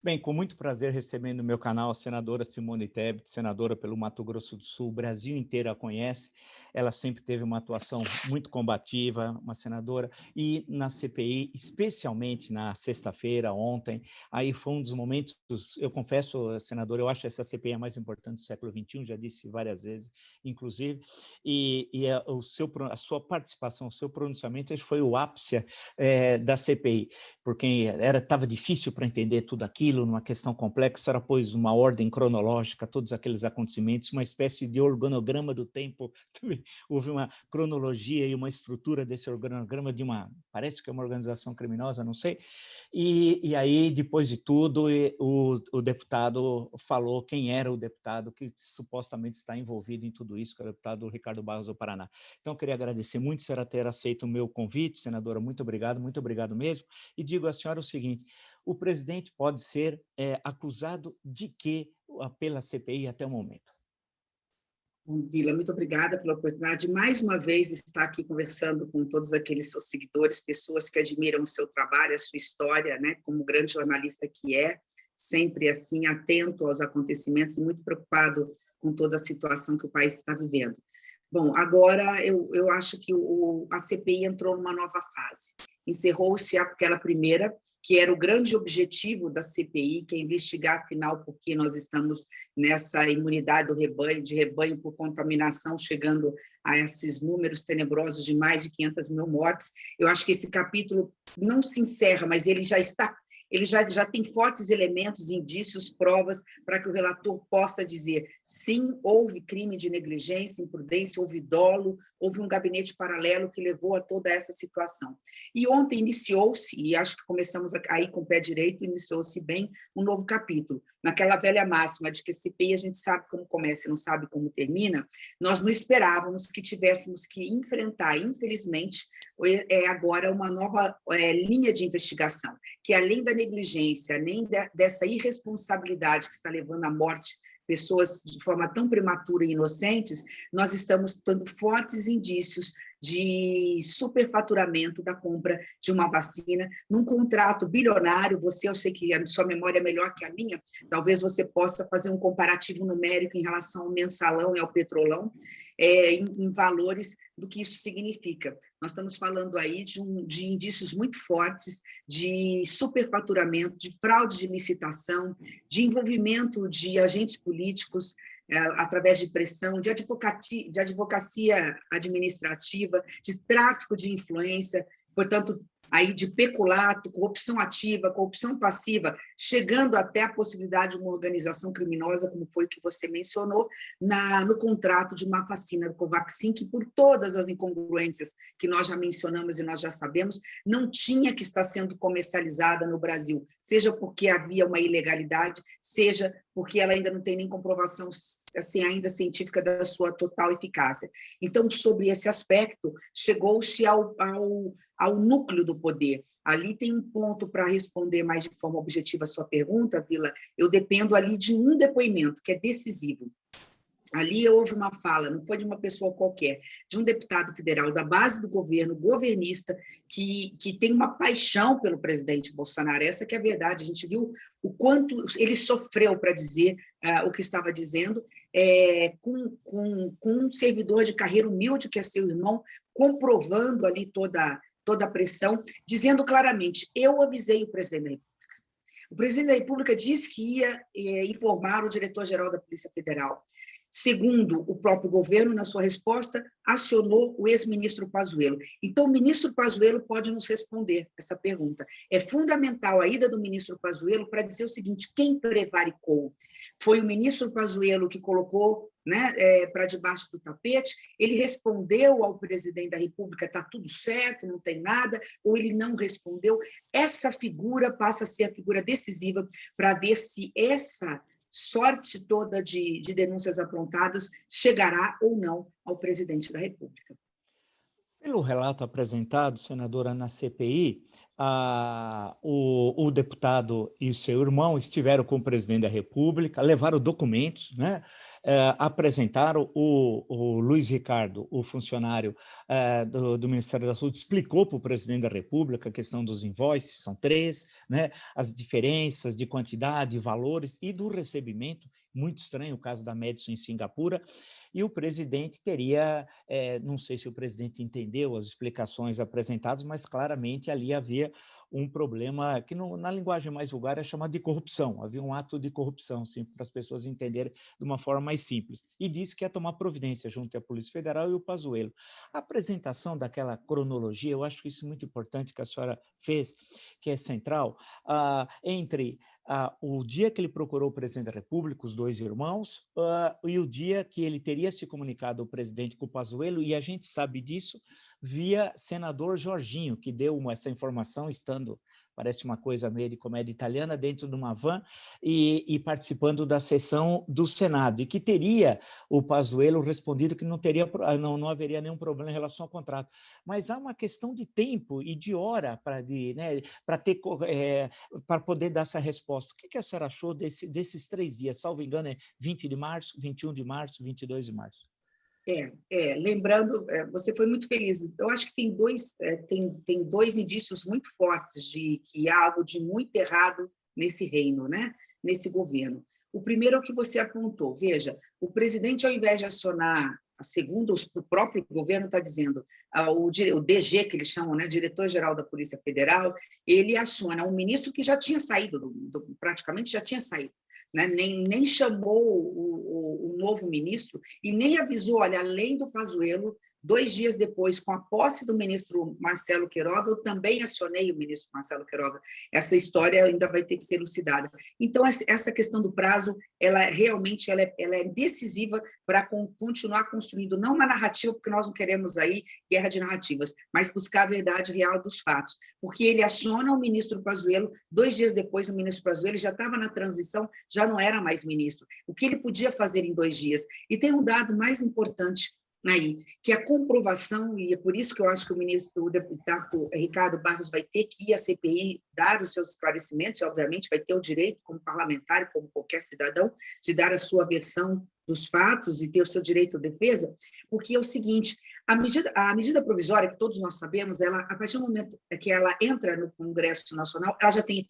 Bem, com muito prazer recebendo no meu canal a senadora Simone Tebet, senadora pelo Mato Grosso do Sul, o Brasil inteiro a conhece, ela sempre teve uma atuação muito combativa, uma senadora, e na CPI, especialmente na sexta-feira, ontem, aí foi um dos momentos, eu confesso, senadora, eu acho essa CPI a mais importante do século XXI, já disse várias vezes, inclusive, a sua participação, o seu pronunciamento foi o ápice da CPI, porque estava difícil para entender tudo aquilo, numa questão complexa, ela pôs uma ordem cronológica, todos aqueles acontecimentos, uma espécie de organograma do tempo, houve uma cronologia e uma estrutura desse organograma parece que é uma organização criminosa, não sei, e aí, depois de tudo, o deputado falou quem era o deputado que supostamente está envolvido em tudo isso, que é o deputado Ricardo Barros do Paraná. Então, eu queria agradecer muito a senhora ter aceito o meu convite, senadora, muito obrigado mesmo, e digo à senhora o seguinte, o presidente pode ser acusado de quê pela CPI até o momento? Bom, Vila, muito obrigada pela oportunidade de, mais uma vez, estar aqui conversando com todos aqueles seus seguidores, pessoas que admiram o seu trabalho, a sua história, né, como grande jornalista que é, sempre assim, atento aos acontecimentos e muito preocupado com toda a situação que o país está vivendo. Bom, agora eu acho que a CPI entrou numa nova fase. Encerrou-se aquela primeira, que era o grande objetivo da CPI, que é investigar, afinal, por que nós estamos nessa imunidade do rebanho, de rebanho por contaminação, chegando a esses números tenebrosos de mais de 500 mil mortes. Eu acho que esse capítulo não se encerra, mas ele já tem fortes elementos, indícios, provas para que o relator possa dizer sim, houve crime de negligência, imprudência, houve dolo, houve um gabinete paralelo que levou a toda essa situação. E ontem iniciou-se, e acho que começamos aí com o pé direito, iniciou-se bem um novo capítulo. Naquela velha máxima de que CPI a gente sabe como começa e não sabe como termina, nós não esperávamos que tivéssemos que enfrentar, infelizmente, agora uma nova linha de investigação, que além da negligência, além dessa irresponsabilidade que está levando à morte pessoas de forma tão prematura e inocentes, nós estamos tendo fortes indícios de superfaturamento da compra de uma vacina, num contrato bilionário. Eu sei que a sua memória é melhor que a minha, talvez você possa fazer um comparativo numérico em relação ao mensalão e ao petrolão, em valores do que isso significa. Nós estamos falando aí de indícios muito fortes de superfaturamento, de fraude de licitação, de envolvimento de agentes políticos, através de pressão, de advocacia administrativa, de tráfico de influência, portanto, aí de peculato, corrupção ativa, corrupção passiva, chegando até a possibilidade de uma organização criminosa, como foi o que você mencionou, no contrato de uma vacina do Covaxin, que por todas as incongruências que nós já mencionamos e nós já sabemos, não tinha que estar sendo comercializada no Brasil, seja porque havia uma ilegalidade, seja porque ela ainda não tem nem comprovação assim, ainda científica da sua total eficácia. Então, sobre esse aspecto, chegou-se ao núcleo do poder. Ali tem um ponto para responder mais de forma objetiva a sua pergunta, Vila. Eu dependo ali de um depoimento, que é decisivo. Ali houve uma fala, não foi de uma pessoa qualquer, de um deputado federal da base do governo, governista, que tem uma paixão pelo presidente Bolsonaro. Essa que é a verdade. A gente viu o quanto ele sofreu para dizer o que estava dizendo, com um servidor de carreira humilde, que é seu irmão, comprovando ali toda a pressão, dizendo claramente: eu avisei o presidente da República. O presidente da República disse que ia informar o diretor-geral da Polícia Federal. Segundo o próprio governo, na sua resposta, acionou o ex-ministro Pazuello. Então, o ministro Pazuello pode nos responder essa pergunta. É fundamental a ida do ministro Pazuello para dizer o seguinte: quem prevaricou? Foi o ministro Pazuello que colocou, né, para debaixo do tapete? Ele respondeu ao presidente da República: está tudo certo, não tem nada, ou ele não respondeu? Essa figura passa a ser a figura decisiva para ver se essa sorte toda de denúncias aprontadas chegará ou não ao presidente da República. Pelo relato apresentado, senadora, na CPI, o deputado e o seu irmão estiveram com o presidente da República, levaram documentos, né? Apresentaram o Luiz Ricardo, o funcionário do Ministério da Saúde, explicou para o presidente da República a questão dos invoices, são 3, né? As diferenças de quantidade, valores e do recebimento, muito estranho o caso da Madison em Singapura, e o presidente teria, não sei se o presidente entendeu as explicações apresentadas, mas claramente ali havia um problema que na linguagem mais vulgar é chamado de corrupção, havia um ato de corrupção, sim, para as pessoas entenderem de uma forma mais simples, e disse que ia tomar providência junto à Polícia Federal e o Pazuello. A apresentação daquela cronologia, eu acho isso muito importante que a senhora fez, que é central, entre o dia que ele procurou o presidente da República, os 2 irmãos, e o dia que ele teria se comunicado ao presidente com o Pazuello, e a gente sabe disso via senador Jorginho, que deu essa informação, estando, parece uma coisa meio de comédia italiana, dentro de uma van e participando da sessão do Senado, e que teria o Pazuello respondido que não haveria nenhum problema em relação ao contrato. Mas há uma questão de tempo e de hora para poder dar essa resposta. O que a senhora achou desses 3 dias? Salvo engano, é 20 de março, 21 de março, 22 de março. Lembrando, você foi muito feliz. Eu acho que tem dois indícios muito fortes de que há algo de muito errado nesse reino, né? Nesse governo. O primeiro é o que você apontou. Veja, o presidente, ao invés de acionar, segundo o próprio governo está dizendo, o DG, que eles chamam, né, diretor-geral da Polícia Federal, ele aciona um ministro que já tinha saído, praticamente já tinha saído, né? Nem chamou o novo ministro e nem avisou, olha, além do Pazuello, 2 dias depois, com a posse do ministro Marcelo Queiroga, eu também acionei o ministro Marcelo Queiroga. Essa história ainda vai ter que ser elucidada. Então, essa questão do prazo, ela realmente ela é decisiva para continuar construindo, não uma narrativa, porque nós não queremos aí guerra de narrativas, mas buscar a verdade real dos fatos. Porque ele aciona o ministro Pazuello, 2 dias depois o ministro Pazuello já estava na transição, já não era mais ministro. O que ele podia fazer em 2 dias? E tem um dado mais importante aí, que a comprovação, e é por isso que eu acho que o deputado Ricardo Barros vai ter que ir à CPI dar os seus esclarecimentos, e obviamente vai ter o direito, como parlamentar, como qualquer cidadão, de dar a sua versão dos fatos e ter o seu direito à defesa, porque é o seguinte, a medida provisória, que todos nós sabemos, ela, a partir do momento que ela entra no Congresso Nacional, ela já tem...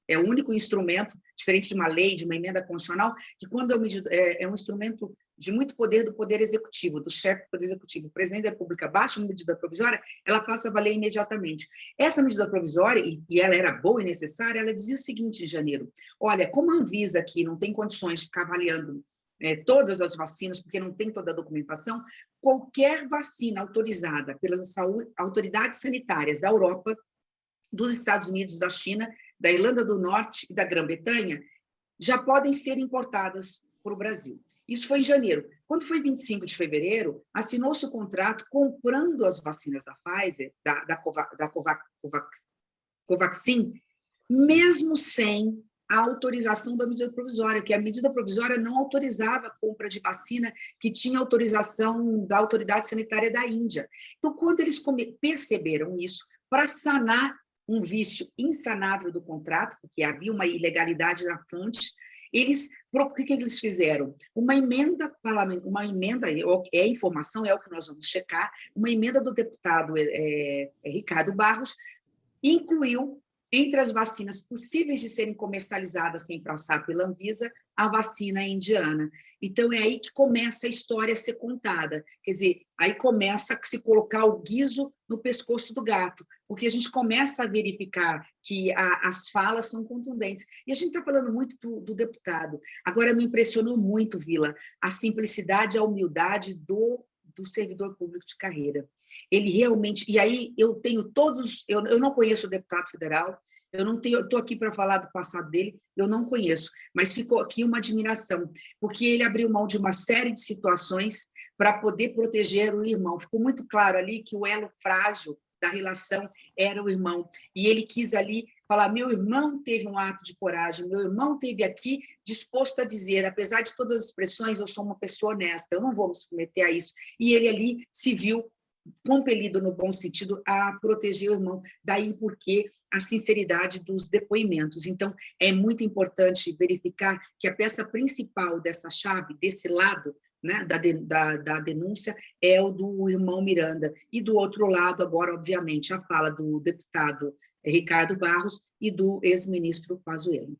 É o único instrumento, diferente de uma lei, de uma emenda constitucional, que quando é um instrumento de muito poder do Poder Executivo, do chefe do Poder Executivo, o presidente da República baixa uma medida provisória, ela passa a valer imediatamente. Essa medida provisória, e ela era boa e necessária, ela dizia o seguinte em janeiro, olha, como a Anvisa aqui não tem condições de ficar avaliando todas as vacinas, porque não tem toda a documentação, qualquer vacina autorizada pelas autoridades sanitárias da Europa, dos Estados Unidos, da China, da Irlanda do Norte e da Grã-Bretanha, já podem ser importadas para o Brasil. Isso foi em janeiro. Quando foi 25 de fevereiro, assinou-se o contrato comprando as vacinas da Pfizer, da Covaxin, mesmo sem a autorização da medida provisória, que a medida provisória não autorizava a compra de vacina que tinha autorização da autoridade sanitária da Índia. Então, quando eles perceberam isso, para sanar um vício insanável do contrato, porque havia uma ilegalidade na fonte, o que eles fizeram? Uma emenda, é informação, é o que nós vamos checar, uma emenda do deputado Ricardo Barros, incluiu, entre as vacinas possíveis de serem comercializadas sem passar pela Anvisa, a vacina indiana. Então, é aí que começa a história a ser contada. Quer dizer, aí começa a se colocar o guiso no pescoço do gato, porque a gente começa a verificar que as falas são contundentes. E a gente está falando muito do deputado. Agora, me impressionou muito, Vila, a simplicidade e a humildade do servidor público de carreira. Ele realmente... E aí eu tenho todos... Eu não conheço o deputado federal, eu estou aqui para falar do passado dele, eu não conheço, mas ficou aqui uma admiração, porque ele abriu mão de uma série de situações para poder proteger o irmão. Ficou muito claro ali que o elo frágil da relação era o irmão, e ele quis ali falar, meu irmão teve um ato de coragem, meu irmão teve aqui disposto a dizer, apesar de todas as expressões, eu sou uma pessoa honesta, eu não vou me submeter a isso. E ele ali se viu compelido, no bom sentido, a proteger o irmão. Daí porque a sinceridade dos depoimentos. Então, é muito importante verificar que a peça principal dessa chave, desse lado, né, da denúncia, é o do irmão Miranda. E do outro lado, agora, obviamente, a fala do deputado Ricardo Barros e do ex-ministro Pazuello.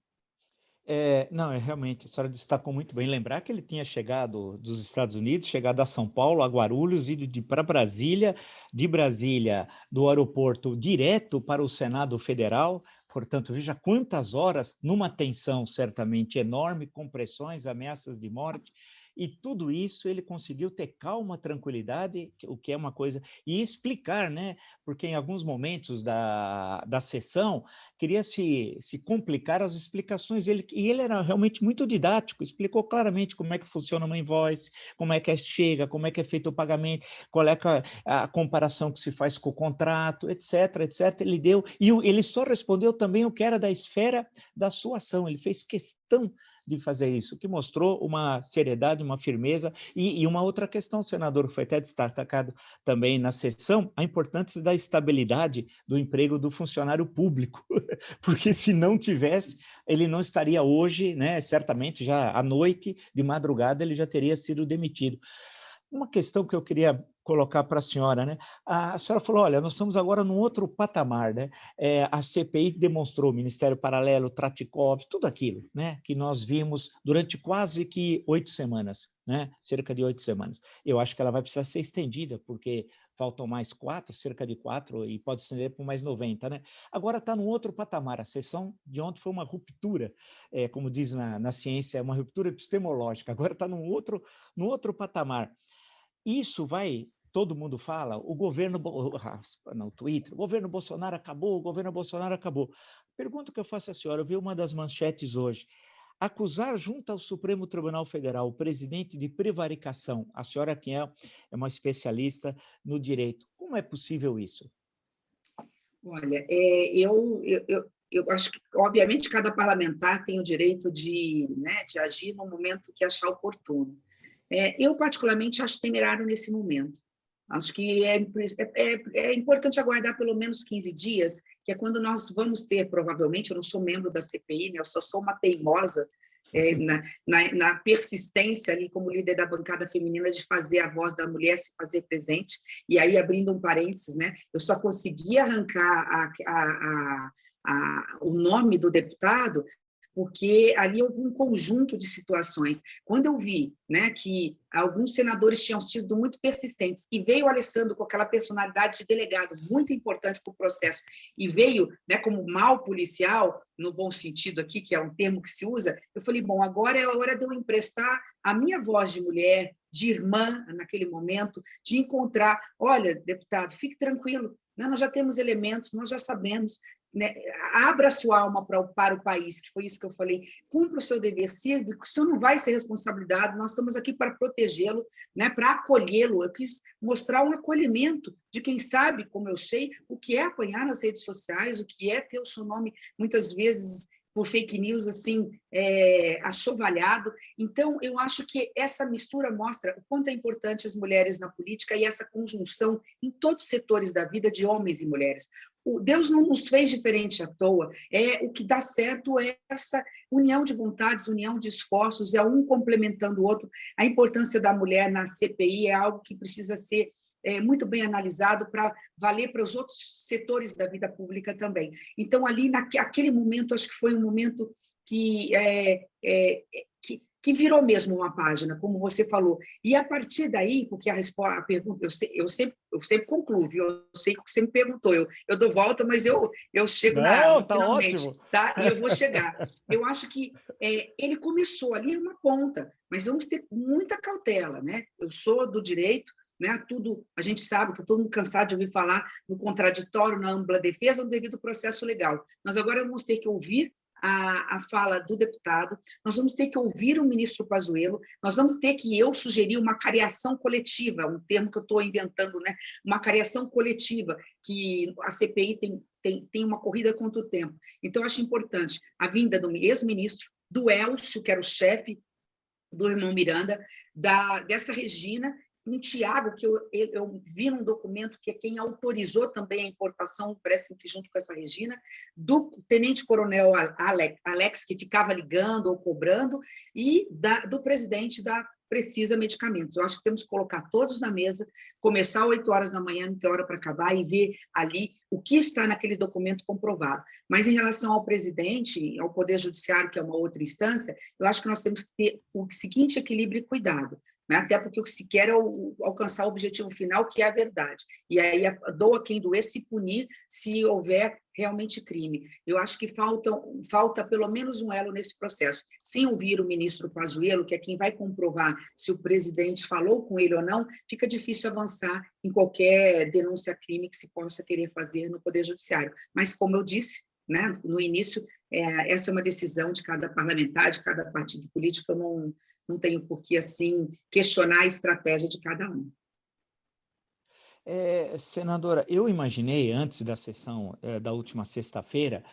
Não, realmente, a senhora destacou muito bem. Lembrar que ele tinha chegado dos Estados Unidos, chegado a São Paulo, a Guarulhos, ido para Brasília, de Brasília, do aeroporto, direto para o Senado Federal. Portanto, veja quantas horas, numa tensão certamente enorme, com pressões, ameaças de morte, e tudo isso ele conseguiu ter calma, tranquilidade, o que é uma coisa, e explicar, né? Porque em alguns momentos da sessão, queria se complicar as explicações dele, e ele era realmente muito didático, explicou claramente como é que funciona uma invoice, como é que chega, como é que é feito o pagamento, qual é a comparação que se faz com o contrato, etc, etc. Ele deu, e ele só respondeu também o que era da esfera da sua ação, ele fez questão de fazer isso, que mostrou uma seriedade, uma firmeza, e uma outra questão, senador, foi até destacado também na sessão, a importância da estabilidade do emprego do funcionário público, porque se não tivesse, ele não estaria hoje, né, certamente já à noite, de madrugada, ele já teria sido demitido. Uma questão que eu queria colocar para a senhora, né? A senhora falou, olha, nós estamos agora num outro patamar, né? A CPI demonstrou, Ministério Paralelo, Tratikov, tudo aquilo, né? Que nós vimos durante quase que 8 semanas, né? Cerca de 8 semanas. Eu acho que ela vai precisar ser estendida, porque faltam mais 4, cerca de 4, e pode estender por mais 90, né? Agora está num outro patamar. A sessão de ontem foi uma ruptura, como diz na ciência, uma ruptura epistemológica. Agora está num outro patamar. Isso vai, todo mundo fala, o governo, no Twitter, o governo Bolsonaro acabou, o governo Bolsonaro acabou. Pergunta que eu faço à senhora, eu vi uma das manchetes hoje, acusar junto ao Supremo Tribunal Federal o presidente de prevaricação, a senhora que é uma especialista no direito, como é possível isso? Olha, eu acho que, obviamente, cada parlamentar tem o direito de agir no momento que achar oportuno. Eu, particularmente, acho temerário nesse momento. Acho que é importante aguardar pelo menos 15 dias, que é quando nós vamos ter, provavelmente, eu não sou membro da CPI, né, eu só sou uma teimosa na persistência ali como líder da bancada feminina de fazer a voz da mulher se fazer presente. E aí, abrindo um parênteses, né, eu só consegui arrancar o nome do deputado porque ali houve um conjunto de situações. Quando eu vi, né, que alguns senadores tinham sido muito persistentes, e veio o Alessandro com aquela personalidade de delegado muito importante para o processo, e veio, né, como mal policial, no bom sentido aqui, que é um termo que se usa, eu falei, bom, agora é a hora de eu emprestar a minha voz de mulher, de irmã, naquele momento, de encontrar, olha, deputado, fique tranquilo, né, nós já temos elementos, nós já sabemos, né, abra a sua alma para o país, que foi isso que eu falei, cumpra o seu dever cívico, isso não vai ser responsabilidade, nós estamos aqui para protegê-lo, né, para acolhê-lo. Eu quis mostrar um acolhimento de quem sabe, como eu sei, o que é apanhar nas redes sociais, o que é ter o seu nome, muitas vezes, por fake news, assim, achovalhado. Então, eu acho que essa mistura mostra o quanto é importante as mulheres na política e essa conjunção em todos os setores da vida de homens e mulheres. Deus não nos fez diferente à toa. O que dá certo é essa união de vontades, união de esforços, é um complementando o outro. A importância da mulher na CPI é algo que precisa ser muito bem analisado para valer para os outros setores da vida pública também. Então, ali, naquele momento, acho que foi um momento que virou mesmo uma página, como você falou. E, a partir daí, porque a pergunta, eu sempre concluo, viu? Eu sei que você me perguntou, eu dou volta, mas eu chego na água, Tá finalmente. ótimo. Tá? E eu vou chegar. Eu acho que ele começou ali uma ponta, mas vamos ter muita cautela, né? Eu sou do direito, né? Tudo, a gente sabe, está todo mundo cansado de ouvir falar no contraditório, na ampla defesa, no devido processo legal. Nós agora vamos ter que ouvir a fala do deputado, nós vamos ter que ouvir o ministro Pazuello, nós vamos ter que eu sugerir uma cariação coletiva, um termo que eu estou inventando, né? Uma cariação coletiva, que a CPI tem uma corrida contra o tempo. Então, acho importante a vinda do ex-ministro, do Elcio, que era o chefe do irmão Miranda, dessa Regina, um Tiago, que eu vi num documento que é quem autorizou também a importação, parece que junto com essa Regina, do tenente-coronel Alex, que ficava ligando ou cobrando, e do presidente da Precisa Medicamentos. Eu acho que temos que colocar todos na mesa, começar às 8 horas da manhã, não tem hora para acabar, e ver ali o que está naquele documento comprovado. Mas, em relação ao presidente, ao Poder Judiciário, que é uma outra instância, eu acho que nós temos que ter o seguinte equilíbrio e cuidado, né? Até porque o que se quer é alcançar o objetivo final, que é a verdade. E aí doa quem doer, se punir se houver realmente crime. Eu acho que falta pelo menos um elo nesse processo. Sem ouvir o ministro Pazuello, que é quem vai comprovar se o presidente falou com ele ou não, fica difícil avançar em qualquer denúncia-crime que se possa querer fazer no Poder Judiciário. Mas, como eu disse, né, no início, essa é uma decisão de cada parlamentar, de cada partido político. Eu não tenho por que, assim, questionar a estratégia de cada um. Senadora, eu imaginei antes da sessão da última sexta-feira,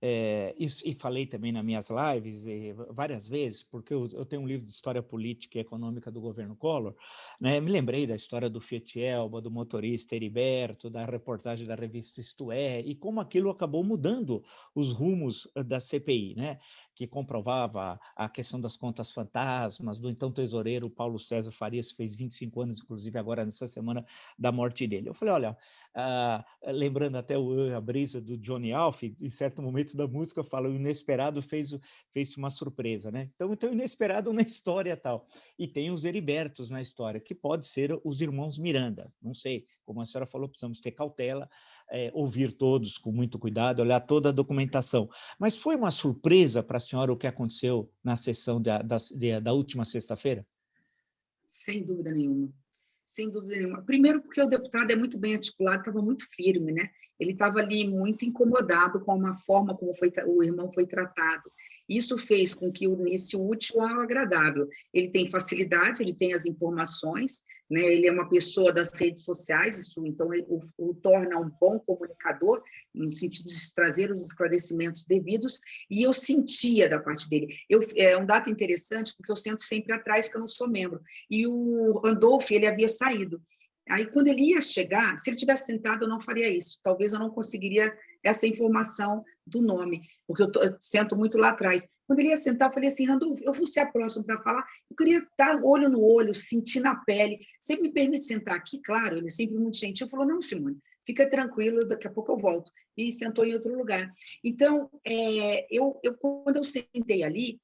e falei também nas minhas lives várias vezes, porque eu tenho um livro de história política e econômica do governo Collor, né? Me lembrei da história do Fiat Elba, do motorista Heriberto, da reportagem da revista Isto É, e como aquilo acabou mudando os rumos da CPI, né? Que comprovava a questão das contas fantasmas, do então tesoureiro Paulo César Farias, que fez 25 anos, inclusive agora nessa semana, da morte dele. Eu falei, olha, lembrando até a brisa do Johnny Alf, em certo momento da música fala, o inesperado fez uma surpresa, né? Então, inesperado na história tal. E tem os Heribertos na história, que pode ser os irmãos Miranda. Não sei, como a senhora falou, precisamos ter cautela, ouvir todos com muito cuidado, olhar toda a documentação. Mas foi uma surpresa para a senhora o que aconteceu na sessão da última sexta-feira? Sem dúvida nenhuma. Sem dúvida nenhuma. Primeiro porque o deputado é muito bem articulado, estava muito firme, né? Ele estava ali muito incomodado com a forma como o irmão foi tratado. Isso fez com que unisse o útil ao agradável. Ele tem facilidade, ele tem as informações, né? Ele é uma pessoa das redes sociais, isso então o torna um bom comunicador, no sentido de trazer os esclarecimentos devidos, e eu sentia da parte dele. É um dado interessante, porque eu sento sempre atrás, que eu não sou membro, e o Randolph, ele havia saído. Aí, quando ele ia chegar, se ele tivesse sentado, eu não faria isso. Talvez eu não conseguiria essa informação do nome, porque eu sento muito lá atrás. Quando ele ia sentar, eu falei assim, Randolph, eu vou ser a próxima para falar, eu queria estar olho no olho, sentir na pele. Você me permite sentar aqui? Claro, ele é sempre muito gentil. Falou, não, Simone, fica tranquilo, daqui a pouco eu volto. E sentou em outro lugar. Então, quando eu sentei ali,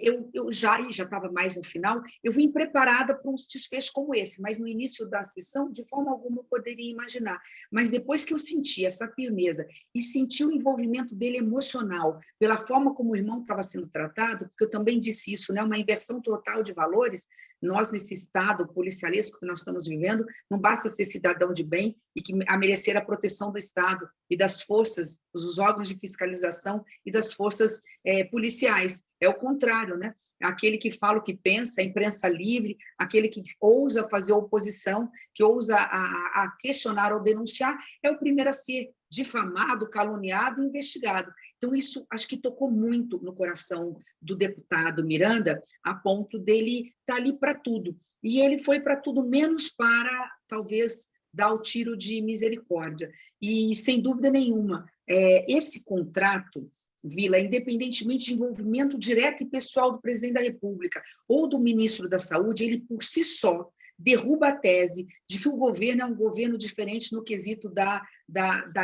eu já estava mais no final, eu vim preparada para um desfecho como esse, mas no início da sessão, de forma alguma, eu poderia imaginar. Mas depois que eu senti essa firmeza e senti o envolvimento dele emocional, pela forma como o irmão estava sendo tratado, porque eu também disse isso, né, uma inversão total de valores. Nós, nesse estado policialesco que nós estamos vivendo, não basta ser cidadão de bem e a merecer a proteção do Estado e das forças, dos órgãos de fiscalização e das forças policiais. É o contrário, né? Aquele que fala o que pensa, a imprensa livre, aquele que ousa fazer oposição, que ousa a questionar ou denunciar, é o primeiro a ser difamado, caluniado e investigado. Então, isso acho que tocou muito no coração do deputado Miranda, a ponto dele estar ali para tudo. E ele foi para tudo, menos para, talvez, dar o tiro de misericórdia. E, sem dúvida nenhuma, esse contrato, Vila, independentemente de envolvimento direto e pessoal do presidente da República ou do ministro da Saúde, ele, por si só, derruba a tese de que o governo é um governo diferente no quesito da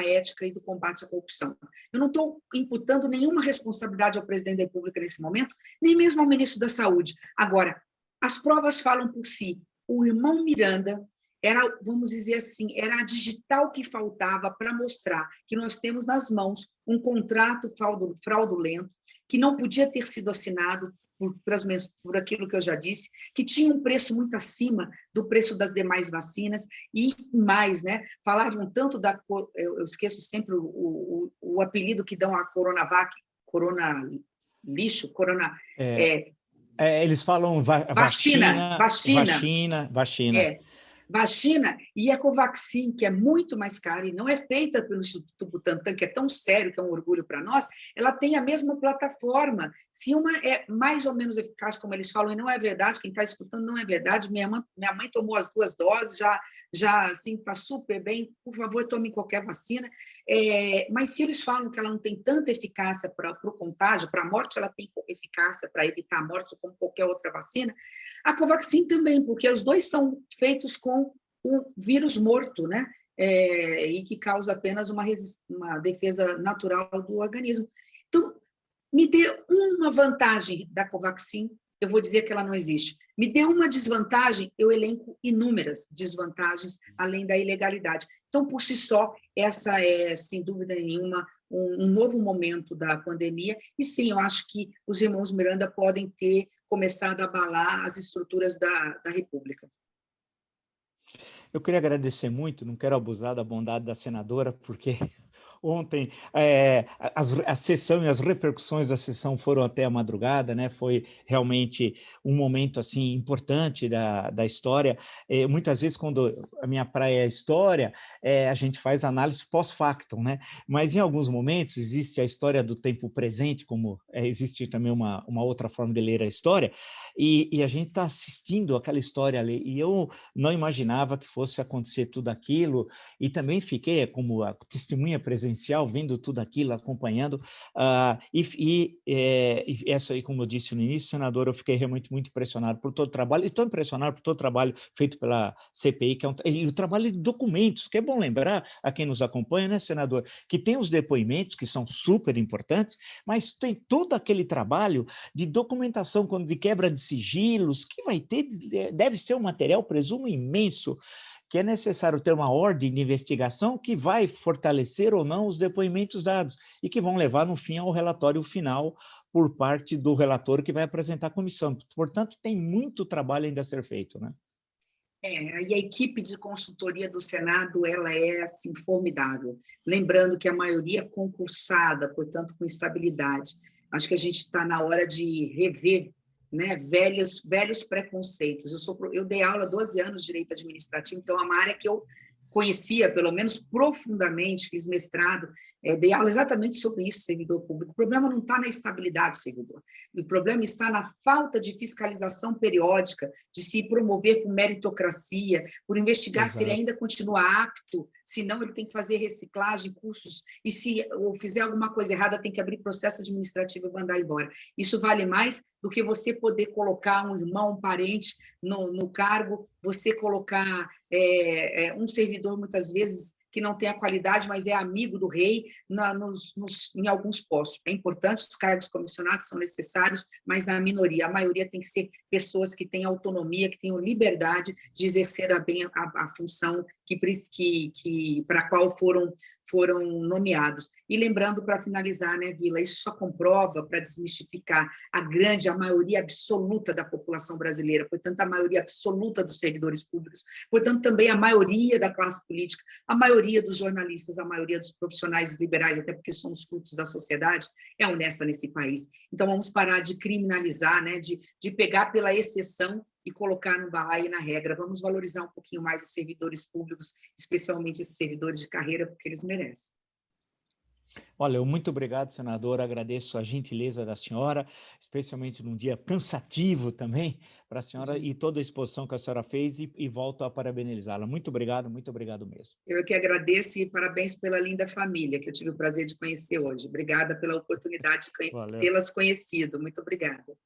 ética e do combate à corrupção. Eu não estou imputando nenhuma responsabilidade ao presidente da República nesse momento, nem mesmo ao ministro da Saúde. Agora, as provas falam por si. O irmão Miranda era, vamos dizer assim, era a digital que faltava para mostrar que nós temos nas mãos um contrato fraudulento que não podia ter sido assinado por aquilo que eu já disse, que tinha um preço muito acima do preço das demais vacinas, e mais, né? Falavam tanto eu esqueço sempre o apelido que dão à Coronavac, Corona lixo, Corona... Eles falam vacina. É, Vacina e a Covaxin, que é muito mais cara e não é feita pelo Instituto Butantan, que é tão sério, que é um orgulho para nós, ela tem a mesma plataforma. Se uma é mais ou menos eficaz, como eles falam, e não é verdade, quem está escutando não é verdade, minha mãe tomou as 2 doses, já assim, está super bem, por favor, tome qualquer vacina. Mas se eles falam que ela não tem tanta eficácia para o contágio, para a morte, ela tem eficácia para evitar a morte, como qualquer outra vacina, a Covaxin também, porque os dois são feitos com um vírus morto, né? E que causa apenas uma defesa natural do organismo. Então, me dê uma vantagem da Covaxin, eu vou dizer que ela não existe. Me dê uma desvantagem, eu elenco inúmeras desvantagens, além da ilegalidade. Então, por si só, essa é, sem dúvida nenhuma, um novo momento da pandemia. E sim, eu acho que os irmãos Miranda podem ter começado a abalar as estruturas da República. Eu queria agradecer muito, não quero abusar da bondade da senadora, porque ontem a sessão e as repercussões da sessão foram até a madrugada, né? Foi realmente um momento assim importante da história. Muitas vezes, quando a minha praia é a história, a gente faz análise pós-factum, né? Mas em alguns momentos existe a história do tempo presente, como existe também uma outra forma de ler a história, e a gente está assistindo aquela história ali, e eu não imaginava que fosse acontecer tudo aquilo, e também fiquei como a testemunha presencial, vendo tudo aquilo, acompanhando, e essa aí, como eu disse no início, senador, eu fiquei realmente muito impressionado por todo o trabalho, e estou impressionado por todo o trabalho feito pela CPI, e o trabalho de documentos, que é bom lembrar a quem nos acompanha, né, senador, que tem os depoimentos, que são super importantes, mas tem todo aquele trabalho de documentação, de quebra de sigilos, que vai ter, deve ser um material, presumo, imenso, que é necessário ter uma ordem de investigação que vai fortalecer ou não os depoimentos dados e que vão levar, no fim, ao relatório final por parte do relator que vai apresentar à comissão. Portanto, tem muito trabalho ainda a ser feito, né? E a equipe de consultoria do Senado, ela é assim, formidável. Lembrando que a maioria é concursada, portanto, com estabilidade. Acho que a gente está na hora de rever, né, velhos preconceitos. Eu dei aula há 12 anos de direito administrativo, então é uma área que eu conhecia, pelo menos profundamente, fiz mestrado, dei aula exatamente sobre isso, servidor público. O problema não está na estabilidade do servidor, o problema está na falta de fiscalização periódica, de se promover por meritocracia, por investigar se ele ainda continua apto, se não ele tem que fazer reciclagem, cursos, e se ou fizer alguma coisa errada, tem que abrir processo administrativo e mandar embora. Isso vale mais do que você poder colocar um irmão, um parente no cargo, você colocar um servidor, muitas vezes, que não tem a qualidade, mas é amigo do rei, em alguns postos. É importante, os cargos comissionados são necessários, mas na minoria. A maioria tem que ser pessoas que têm autonomia, que tenham liberdade de exercer bem a função para a qual foram nomeados. E lembrando, para finalizar, né, Vila, isso só comprova, para desmistificar, a maioria absoluta da população brasileira, portanto, a maioria absoluta dos servidores públicos, portanto, também a maioria da classe política, a maioria dos jornalistas, a maioria dos profissionais liberais, até porque somos frutos da sociedade, é honesta nesse país. Então, vamos parar de criminalizar, né, de pegar pela exceção e colocar no balaio e na regra. Vamos valorizar um pouquinho mais os servidores públicos, especialmente esses servidores de carreira, porque eles merecem. Olha, muito obrigado, senadora. Agradeço a gentileza da senhora, especialmente num dia cansativo também para a senhora e toda a exposição que a senhora fez e volto a parabenizá-la. Muito obrigado mesmo. Eu que agradeço e parabéns pela linda família que eu tive o prazer de conhecer hoje. Obrigada pela oportunidade de tê-las conhecido. Muito obrigada.